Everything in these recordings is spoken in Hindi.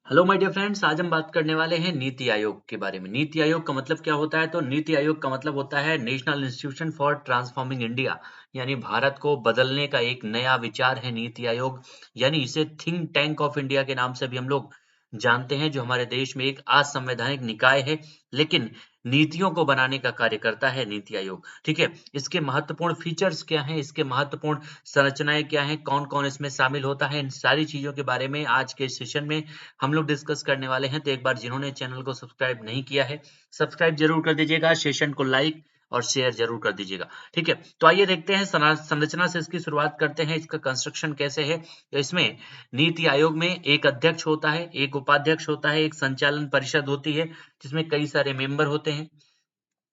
हेलो माय डियर फ्रेंड्स, आज हम बात करने वाले हैं नीति आयोग के बारे में। नीति आयोग का मतलब क्या होता है? तो नीति आयोग का मतलब होता है national institution for transforming India, यानी भारत को बदलने का एक नया विचार है नीति आयोग। यानी इसे थिंक टैंक ऑफ इंडिया के नाम से भी हम लोग जानते हैं, जो हमारे देश में एक असंवैधानिक निकाय है, लेकिन नीतियों को बनाने का कार्य करता है नीति आयोग। ठीक है, इसके महत्वपूर्ण फीचर्स क्या हैं, इसके महत्वपूर्ण संरचनाएं क्या हैं, कौन कौन इसमें शामिल होता है, इन सारी चीजों के बारे में आज के सेशन में हम लोग डिस्कस करने वाले हैं। तो एक बार जिन्होंने चैनल को सब्सक्राइब नहीं किया है, सब्सक्राइब जरूर कर दीजिएगा, सेशन को लाइक और शेयर जरूर कर दीजिएगा। ठीक है, तो आइए देखते हैं संरचना से इसकी शुरुआत करते हैं, इसका कंस्ट्रक्शन कैसे है। तो इसमें नीति आयोग में एक अध्यक्ष होता है, एक उपाध्यक्ष होता है, एक संचालन परिषद होती है जिसमें कई सारे मेंबर होते हैं,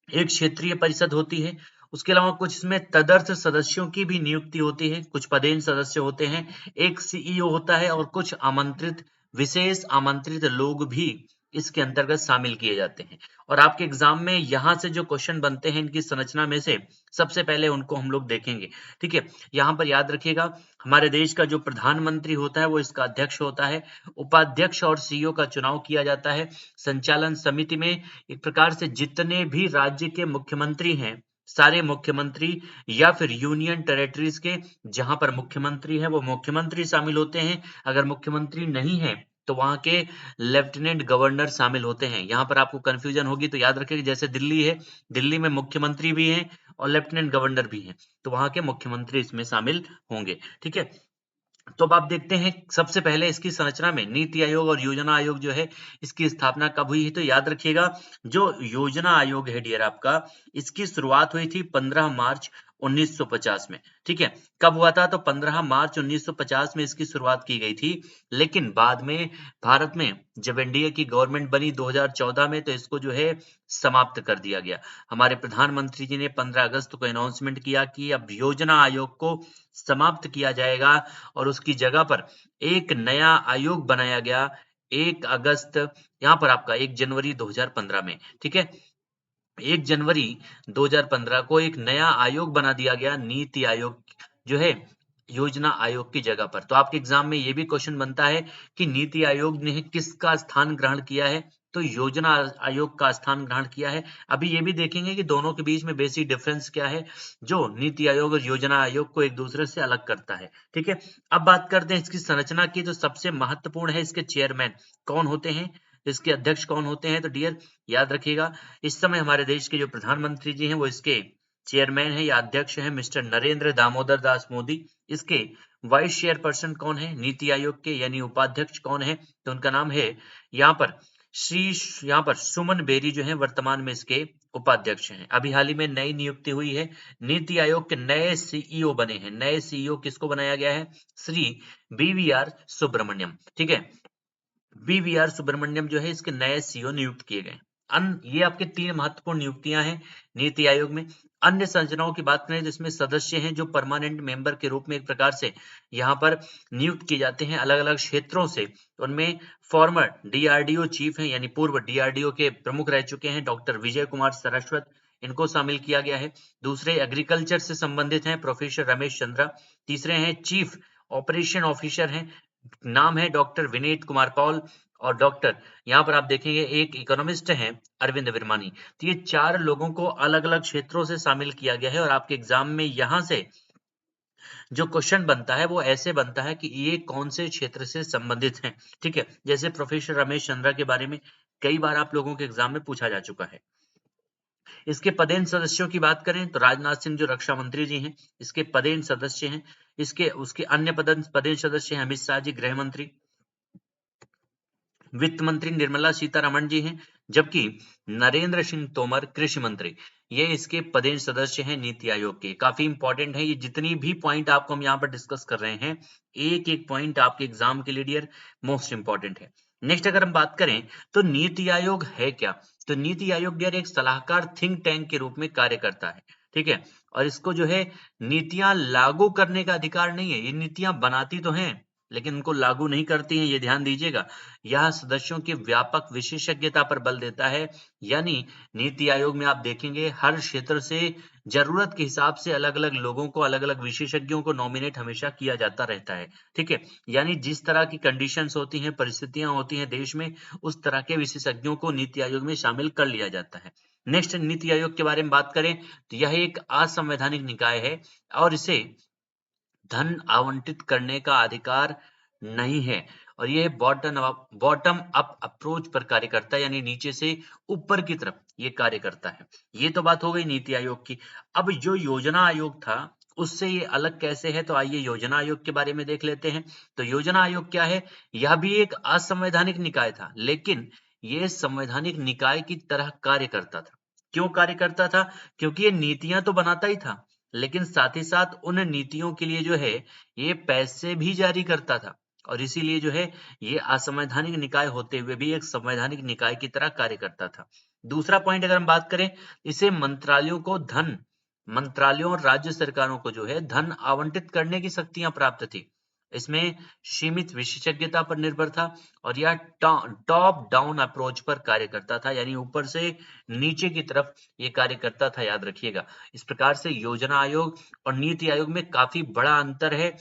एक क्षेत्रीय परिषद होती है। उसके अलावा कुछ इसमें तदर्थ सदस्यों की भी नियुक्ति होती है, कुछ पदेन सदस्य होते हैं, एक सीईओ होता है और कुछ आमंत्रित, विशेष आमंत्रित लोग भी इसके अंतर्गत शामिल किए जाते हैं। और आपके एग्जाम में यहाँ से जो क्वेश्चन बनते हैं इनकी संरचना में से सबसे पहले उनको हम लोग देखेंगे। ठीक है, यहाँ पर याद रखिएगा, हमारे देश का जो प्रधानमंत्री होता है वो इसका अध्यक्ष होता है, उपाध्यक्ष और सीईओ का चुनाव किया जाता है। संचालन समिति में एक प्रकार से जितने भी राज्य के मुख्यमंत्री हैं, सारे मुख्यमंत्री या फिर यूनियन टेरिटरीज के जहां पर मुख्यमंत्री है वो मुख्यमंत्री शामिल होते हैं। अगर मुख्यमंत्री नहीं है तो वहां के लेफ्टिनेंट गवर्नर शामिल होते हैं। यहाँ पर आपको कंफ्यूजन होगी तो याद रखिए, जैसे दिल्ली है, दिल्ली में मुख्यमंत्री भी हैं और लेफ्टिनेंट गवर्नर भी हैं, तो वहां के मुख्यमंत्री इसमें शामिल होंगे। ठीक है, तो अब आप देखते हैं सबसे पहले इसकी संरचना में नीति आयोग और योजना आयोग जो है, इसकी स्थापना कब हुई है? तो याद रखिएगा, जो योजना आयोग है डियर आपका, इसकी शुरुआत हुई थी 15 मार्च 1950 में। ठीक है, कब हुआ था? तो 15 मार्च 1950 में इसकी शुरुआत की गई थी, लेकिन बाद में भारत में जब एनडीए की गवर्नमेंट बनी 2014 में, तो इसको जो है समाप्त कर दिया गया। हमारे प्रधानमंत्री जी ने 15 अगस्त को अनाउंसमेंट किया कि अब योजना आयोग को समाप्त किया जाएगा और उसकी जगह पर एक नया आयोग बनाया गया 1 अगस्त, यहाँ पर आपका 1 जनवरी 2015 में। ठीक है, 1 जनवरी 2015 को एक नया आयोग बना दिया गया, नीति आयोग जो है योजना आयोग की जगह पर। तो आपके एग्जाम में ये भी क्वेश्चन बनता है कि नीति आयोग ने किसका स्थान ग्रहण किया है? तो योजना आयोग का स्थान ग्रहण किया है। अभी ये भी देखेंगे कि दोनों के बीच में बेसिक डिफरेंस क्या है जो नीति आयोग और योजना आयोग को एक दूसरे से अलग करता है। ठीक है, अब बात करते हैं इसकी संरचना की। तो सबसे महत्वपूर्ण है इसके चेयरमैन कौन होते हैं, इसके अध्यक्ष कौन होते हैं? तो डियर याद रखिएगा, इस समय हमारे देश के जो प्रधानमंत्री जी हैं वो इसके चेयरमैन है या अध्यक्ष हैं, मिस्टर नरेंद्र दामोदर दास मोदी। इसके वाइस चेयरपर्सन कौन है नीति आयोग के, यानी उपाध्यक्ष कौन है? तो उनका नाम है यहाँ पर श्री, यहाँ पर सुमन बेरी जो है वर्तमान में इसके उपाध्यक्ष हैं। अभी हाल ही में नई नियुक्ति हुई है, नीति आयोग के नए सीईओ बने हैं। नए सीईओ किसको बनाया गया है? श्री बीवीआर सुब्रमण्यम। ठीक है, बीवीआर सुब्रमण्यम जो है इसके नए सीईओ नियुक्त किए गए। ये आपके 3 महत्वपूर्ण नियुक्तियां हैं नीति आयोग में। अन्य संरचनाओं की बात करें तो इसमें सदस्य हैं जो परमानेंट मेंबर के रूप में एक प्रकार से यहाँ पर नियुक्त किए जाते हैं अलग अलग क्षेत्रों से। उनमें फॉर्मर डीआरडीओ चीफ हैं, यानी पूर्व डीआरडीओ के प्रमुख रह चुके हैं, डॉक्टर विजय कुमार सरस्वत, इनको शामिल किया गया है। दूसरे एग्रीकल्चर से संबंधित हैं, प्रोफेसर रमेश चंद्रा। तीसरे हैं चीफ ऑपरेशन ऑफिसर हैं, नाम है डॉक्टर विनीत कुमार पॉल। और डॉक्टर, यहाँ पर आप देखेंगे एक इकोनॉमिस्ट हैं, अरविंद विरमानी। तो ये 4 लोगों को अलग अलग क्षेत्रों से शामिल किया गया है और आपके एग्जाम में यहाँ से जो क्वेश्चन बनता है वो ऐसे बनता है कि ये कौन से क्षेत्र से संबंधित हैं। ठीक है, जैसे प्रोफेसर रमेश चंद्रा के बारे में कई बार आप लोगों के एग्जाम में पूछा जा चुका है। इसके पदेन सदस्यों की बात करें तो राजनाथ सिंह जो रक्षा मंत्री जी हैं, इसके पदेन सदस्य हैं। इसके उसके अन्य पदेन सदस्य हैं अमित शाह जी गृह मंत्री, वित्त मंत्री निर्मला सीतारमण जी हैं, जबकि नरेंद्र सिंह तोमर कृषि मंत्री, ये इसके पदेन सदस्य हैं नीति आयोग के। काफी इंपॉर्टेंट है ये जितनी भी पॉइंट आपको हम यहाँ पर डिस्कस कर रहे हैं, एक एक पॉइंट आपके एग्जाम के लिए डियर मोस्ट इंपॉर्टेंट है। नेक्स्ट अगर हम बात करें तो नीति आयोग है क्या? तो नीति आयोग डियर एक सलाहकार थिंक टैंक के रूप में कार्य करता है। ठीक है, और इसको जो है नीतियां लागू करने का अधिकार नहीं है, ये नीतियां बनाती तो हैं लेकिन उनको लागू नहीं करती हैं, ये ध्यान दीजिएगा। यह सदस्यों की व्यापक विशेषज्ञता पर बल देता है, यानी नीति आयोग में आप देखेंगे हर क्षेत्र से जरूरत के हिसाब से अलग अलग लोगों को, अलग अलग विशेषज्ञों को नॉमिनेट हमेशा किया जाता रहता है। ठीक है, यानी जिस तरह की कंडीशंस होती हैं, परिस्थितियां होती हैं देश में, उस तरह के विशेषज्ञों को नीति आयोग में शामिल कर लिया जाता है। नेक्स्ट, नीति आयोग के बारे में बात करें तो यह एक असंवैधानिक निकाय है और इसे धन आवंटित करने का अधिकार नहीं है, और ये बॉटम अप अप्रोच पर कार्य करता है, यानी नीचे से ऊपर की तरफ ये कार्य करता है। ये तो बात हो गई नीति आयोग की। अब जो योजना आयोग था उससे ये अलग कैसे है, तो आइए योजना आयोग के बारे में देख लेते हैं। तो योजना आयोग क्या है? यह भी एक असंवैधानिक निकाय था, लेकिन ये संवैधानिक निकाय की तरह कार्य करता था। क्यों कार्य करता था? क्योंकि ये नीतियां तो बनाता ही था, लेकिन साथ ही साथ उन नीतियों के लिए जो है ये पैसे भी जारी करता था, और इसीलिए जो है ये असंवैधानिक निकाय होते हुए भी एक संवैधानिक निकाय की तरह कार्य करता था। दूसरा पॉइंट अगर हम बात करें, इसे मंत्रालयों और राज्य सरकारों को जो है धन आवंटित करने की शक्तियां प्राप्त थी। इसमें सीमित विशेषज्ञता पर निर्भर था, और यह टॉप डाउन अप्रोच पर कार्य करता था, यानी ऊपर से नीचे की तरफ ये कार्य करता था, याद रखिएगा। इस प्रकार से योजना आयोग और नीति आयोग में काफी बड़ा अंतर है।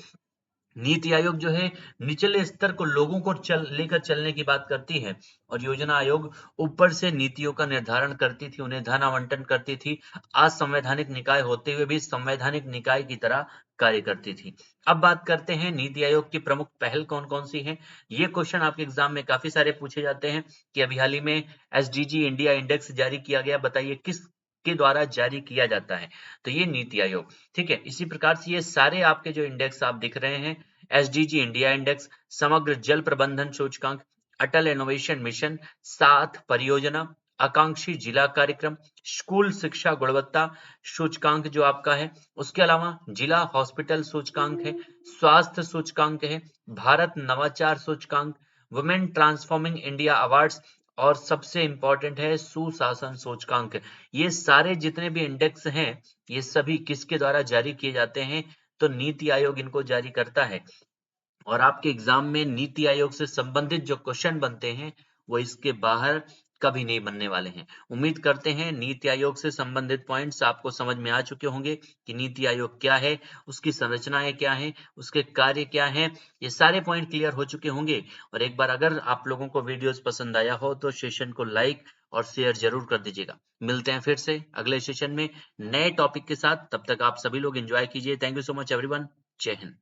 नीति आयोग जो है निचले स्तर को लोगों को लेकर चलने की बात करती है, और योजना आयोग ऊपर से नीतियों का निर्धारण करती थी, उन्हें धन आवंटन करती थी। असंवैधानिक निकाय होते हुए भी संवैधानिक निकाय की तरह कार्य करती थी। अब बात करते हैं नीति आयोग की प्रमुख पहल कौन कौन सी है। ये क्वेश्चन आपके एग्जाम में काफी सारे पूछे जाते हैं कि अभी हाल ही में एसडीजी इंडिया इंडेक्स जारी किया गया, बताइए किस के द्वारा जारी किया जाता है? तो ये नीति आयोग। ठीक है, इसी प्रकार से ये सारे आपके जो इंडेक्स आप दिख रहे हैं, एसडीजी इंडिया इंडेक्स, समग्र जल प्रबंधन सूचकांक, अटल इनोवेशन मिशन, 7 परियोजना, आकांक्षी जिला कार्यक्रम, स्कूल शिक्षा गुणवत्ता सूचकांक जो आपका है, उसके अलावा जिला हॉस्पिटल सूचकांक है, स्वास्थ्य सूचकांक है, भारत नवाचार सूचकांक, वुमेन ट्रांसफॉर्मिंग इंडिया अवार्ड्स, और सबसे इंपॉर्टेंट है सुशासन सूचकांक। ये सारे जितने भी इंडेक्स हैं, ये सभी किसके द्वारा जारी किए जाते हैं? तो नीति आयोग इनको जारी करता है। और आपके एग्जाम में नीति आयोग से संबंधित जो क्वेश्चन बनते हैं वो इसके बाहर कभी नहीं बनने वाले हैं। उम्मीद करते हैं नीति आयोग से संबंधित पॉइंट्स आपको समझ में आ चुके होंगे कि नीति आयोग क्या है, उसकी संरचनाएं क्या है, उसके कार्य क्या हैं। ये सारे पॉइंट क्लियर हो चुके होंगे। और एक बार अगर आप लोगों को वीडियोस पसंद आया हो तो सेशन को लाइक और शेयर जरूर कर दीजिएगा। मिलते हैं फिर से अगले सेशन में नए टॉपिक के साथ। तब तक आप सभी लोग एंजॉय कीजिए। Thank you so much everyone. जय हिंद।